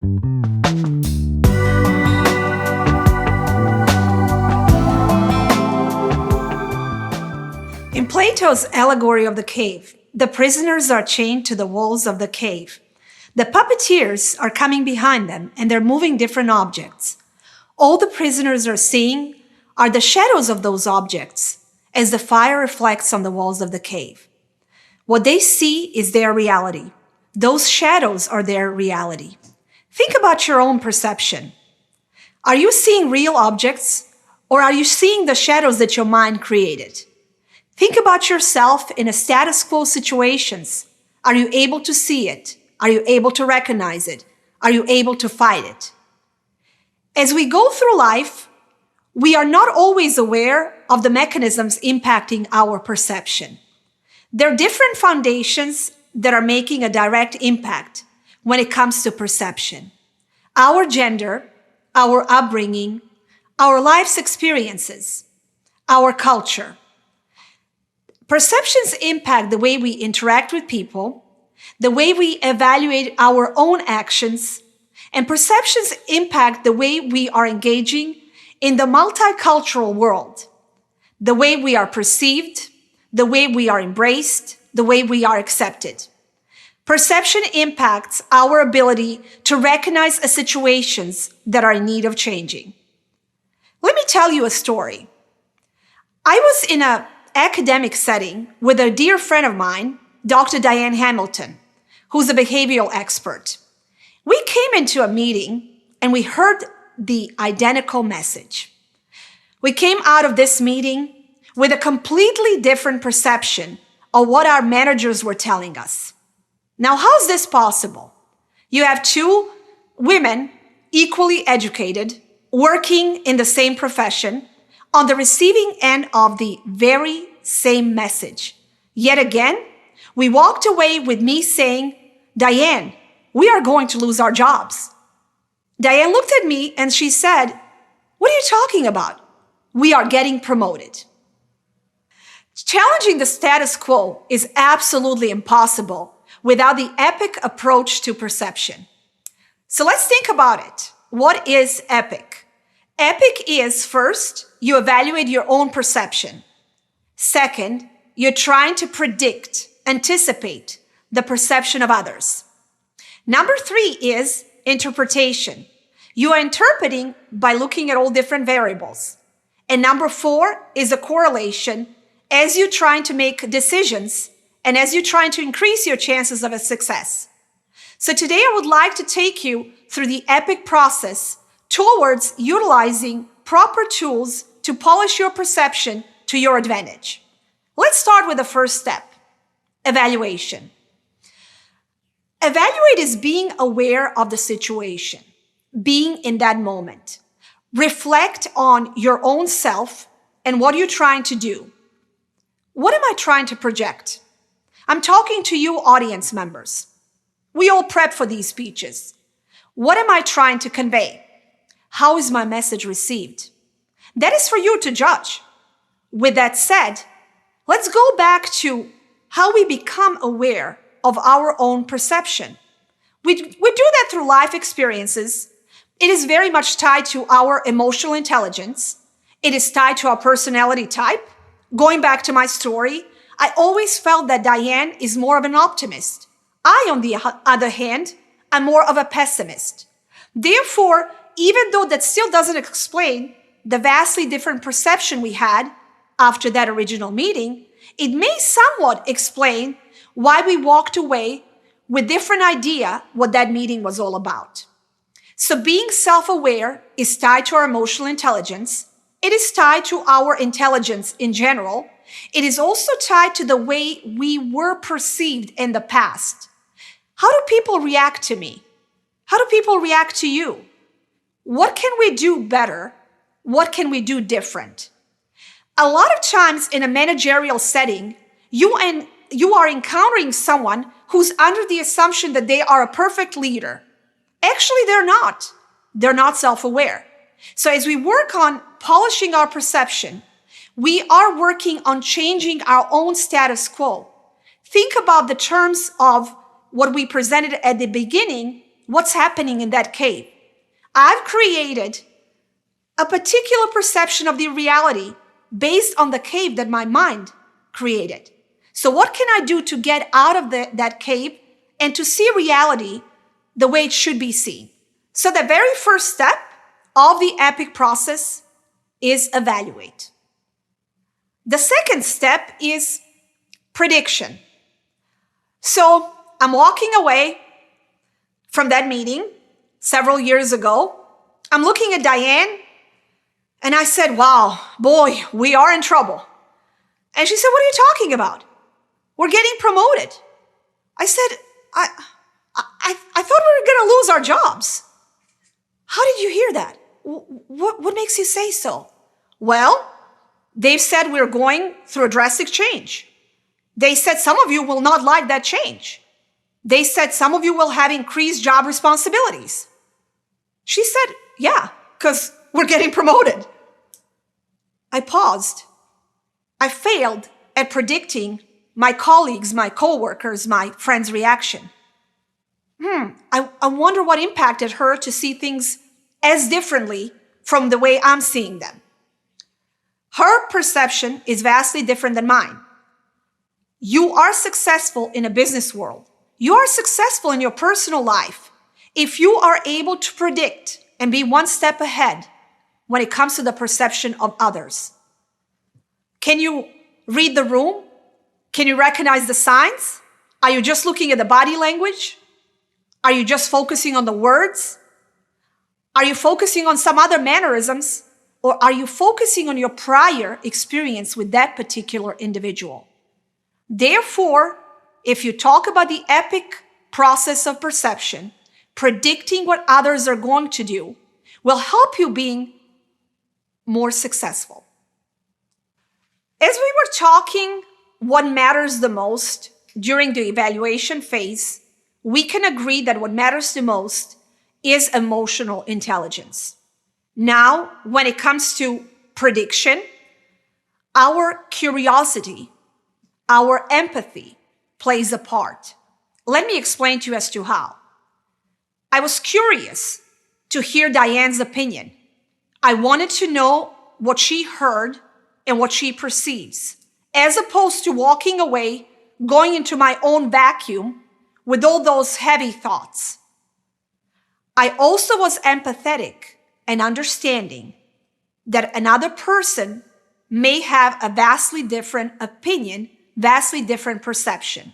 In Plato's allegory of the cave, the prisoners are chained to the walls of the cave. The puppeteers are coming behind them and they're moving different objects. All the prisoners are seeing are the shadows of those objects as the fire reflects on the walls of the cave. What they see is their reality. Those shadows are their reality. Think about your own perception. Are you seeing real objects or are you seeing the shadows that your mind created? Think about yourself in a status quo situations. Are you able to see it? Are you able to recognize it? Are you able to fight it? As we go through life, we are not always aware of the mechanisms impacting our perception. There are different foundations that are making a direct impact when it comes to perception. Our gender, our upbringing, our life's experiences, our culture. Perceptions impact the way we interact with people, the way we evaluate our own actions, and perceptions impact the way we are engaging in the multicultural world, the way we are perceived, the way we are embraced, the way we are accepted. Perception impacts our ability to recognize situations that are in need of changing. Let me tell you a story. I was in an academic setting with a dear friend of mine, Dr. Diane Hamilton, who's a behavioral expert. We came into a meeting and we heard the identical message. We came out of this meeting with a completely different perception of what our managers were telling us. Now, how is this possible? You have two women, equally educated, working in the same profession, on the receiving end of the very same message. Yet again, we walked away with me saying, Diane, we are going to lose our jobs. Diane looked at me and she said, what are you talking about? We are getting promoted. Challenging the status quo is absolutely impossible without the EPIC approach to perception. So let's think about it. What is EPIC? EPIC is, first, you evaluate your own perception. Second, you're trying to predict, anticipate the perception of others. Number 3 is interpretation. You are interpreting by looking at all different variables. And number 4 is a correlation as you're trying to make decisions and as you're trying to increase your chances of a success. So today I would like to take you through the EPIC process towards utilizing proper tools to polish your perception to your advantage. Let's start with the first step, evaluation. Evaluate is being aware of the situation, being in that moment. Reflect on your own self and what you're trying to do. What am I trying to project? I'm talking to you, audience members. We all prep for these speeches. What am I trying to convey? How is my message received? That is for you to judge. With that said, let's go back to how we become aware of our own perception. We do that through life experiences. It is very much tied to our emotional intelligence. It is tied to our personality type. Going back to my story, I always felt that Diane is more of an optimist. I, on the other hand, am more of a pessimist. Therefore, even though that still doesn't explain the vastly different perception we had after that original meeting, it may somewhat explain why we walked away with different idea what that meeting was all about. So being self-aware is tied to our emotional intelligence. It is tied to our intelligence in general. It is also tied to the way we were perceived in the past. How do people react to me? How do people react to you? What can we do better? What can we do different? A lot of times in a managerial setting, you are encountering someone who's under the assumption that they are a perfect leader. Actually, they're not. They're not self-aware. So as we work on polishing our perception, we are working on changing our own status quo. Think about the terms of what we presented at the beginning what's happening in that cave. I've created a particular perception of the reality based on the cave that my mind created. So what can I do to get out of that cave and to see reality the way it should be seen? So the very first step of the EPIC process is evaluate. The second step is prediction. So I'm walking away from that meeting several years ago. I'm looking at Diane and I said, wow, boy, we are in trouble. And she said, what are you talking about? We're getting promoted. I said, I thought we were going to lose our jobs. How did you hear that? What makes you say so? Well, they've said we're going through a drastic change. They said some of you will not like that change. They said some of you will have increased job responsibilities. She said, yeah, because we're getting promoted. I paused. I failed at predicting my colleagues, my coworkers, my friends' reaction. I wonder what impacted her to see things as differently from the way I'm seeing them. Her perception is vastly different than mine. You are successful in a business world. You are successful in your personal life if you are able to predict and be one step ahead when it comes to the perception of others. Can you read the room? Can you recognize the signs? Are you just looking at the body language? Are you just focusing on the words? Are you focusing on some other mannerisms? Or are you focusing on your prior experience with that particular individual? Therefore, if you talk about the EPIC process of perception, predicting what others are going to do will help you being more successful. As we were talking what matters the most during the evaluation phase, we can agree that what matters the most is emotional intelligence. Now, when it comes to prediction, our curiosity, our empathy plays a part. Let me explain to you as to how. I was curious to hear Diane's opinion. I wanted to know what she heard and what she perceives, as opposed to walking away, going into my own vacuum with all those heavy thoughts. I also was empathetic and understanding that another person may have a vastly different opinion, vastly different perception.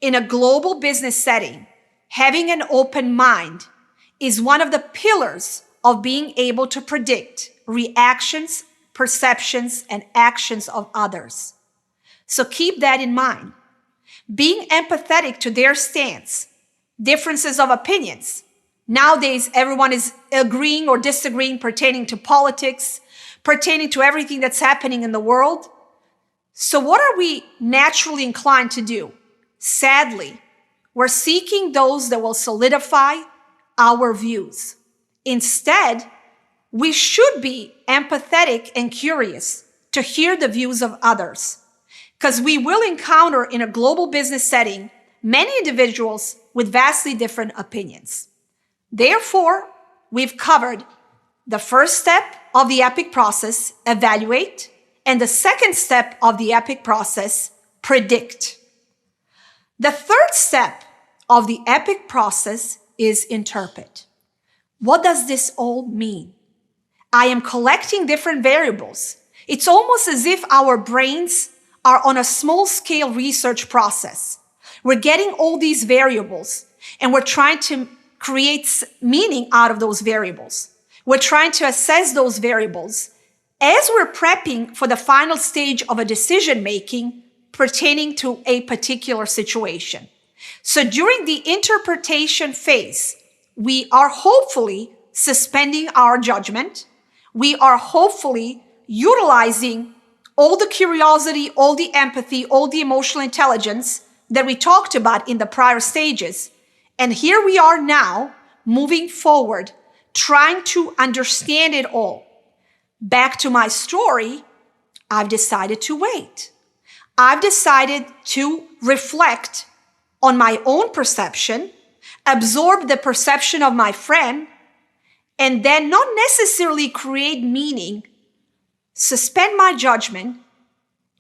In a global business setting, having an open mind is one of the pillars of being able to predict reactions, perceptions, and actions of others. So keep that in mind. Being empathetic to their stance, differences of opinions. Nowadays, everyone is agreeing or disagreeing pertaining to politics, pertaining to everything that's happening in the world. So what are we naturally inclined to do? Sadly, we're seeking those that will solidify our views. Instead, we should be empathetic and curious to hear the views of others, because we will encounter in a global business setting many individuals with vastly different opinions. Therefore, we've covered the first step of the EPIC process, evaluate, and the second step of the EPIC process, predict. The third step of the EPIC process is interpret. What does this all mean? I am collecting different variables. It's almost as if our brains are on a small-scale research process. We're getting all these variables, and we're trying to create meaning out of those variables. We're trying to assess those variables as we're prepping for the final stage of a decision-making pertaining to a particular situation. So during the interpretation phase, we are hopefully suspending our judgment. We are hopefully utilizing all the curiosity, all the empathy, all the emotional intelligence that we talked about in the prior stages. And here we are now, moving forward, trying to understand it all. Back to my story, I've decided to wait. I've decided to reflect on my own perception. absorb the perception of my friend, and then not necessarily create meaning, suspend my judgment,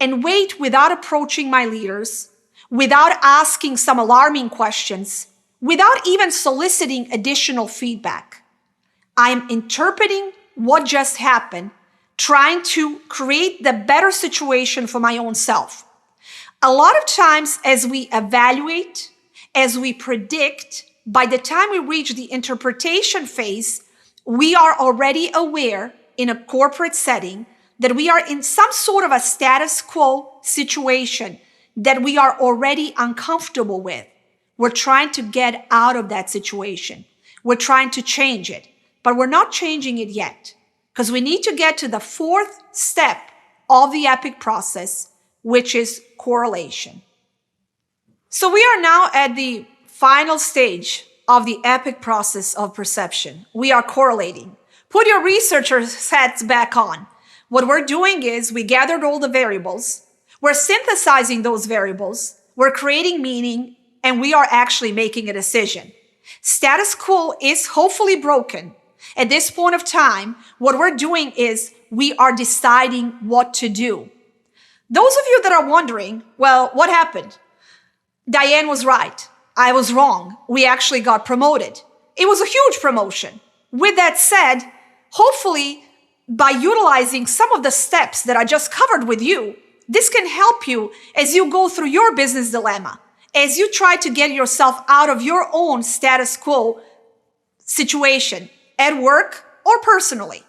and wait without approaching my leaders, without asking some alarming questions, without even soliciting additional feedback. I'm interpreting what just happened, trying to create the better situation for my own self. A lot of times as we evaluate, as we predict, by the time we reach the interpretation phase, we are already aware in a corporate setting that we are in some sort of a status quo situation that we are already uncomfortable with. We're trying to get out of that situation. We're trying to change it, but we're not changing it yet because we need to get to the fourth step of the EPIC process, which is correlation. So we are now at the final stage of the EPIC process of perception. We are correlating. Put your researcher's hats back on. What we're doing is we gathered all the variables. We're synthesizing those variables. We're creating meaning, and we are actually making a decision. Status quo is hopefully broken. At this point of time, what we're doing is we are deciding what to do. Those of you that are wondering, well, what happened? Diane was right. I was wrong. We actually got promoted. It was a huge promotion. With that said, hopefully by utilizing some of the steps that I just covered with you, this can help you as you go through your business dilemma, as you try to get yourself out of your own status quo situation at work or personally.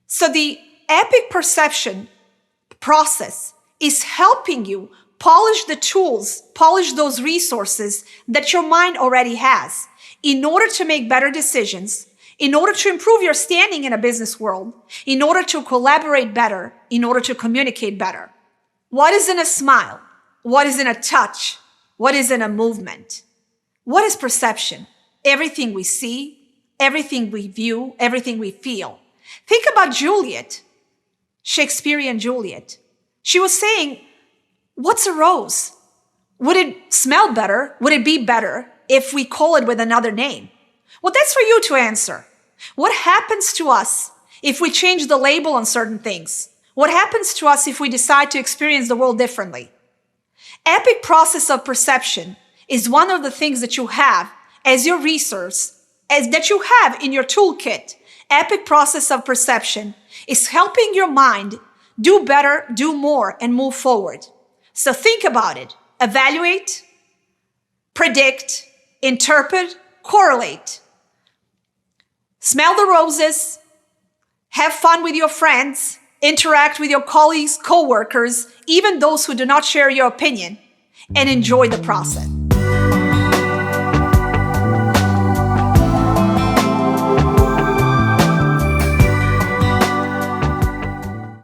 So the EPIC perception process is helping you polish the tools, polish those resources that your mind already has in order to make better decisions, in order to improve your standing in a business world, in order to collaborate better, in order to communicate better. What is in a smile? What is in a touch? What is in a movement? What is perception? Everything we see, everything we view, everything we feel. Think about Juliet, Shakespearean Juliet. She was saying, what's a rose? Would it smell better? Would it be better if we call it with another name? Well, that's for you to answer. What happens to us if we change the label on certain things? What happens to us if we decide to experience the world differently? EPIC process of perception is one of the things that you have as your resource, that you have in your toolkit. EPIC process of perception is helping your mind do better, do more, and move forward. So think about it. Evaluate, predict, interpret, correlate. Smell the roses, have fun with your friends, interact with your colleagues, co-workers, even those who do not share your opinion, and enjoy the process.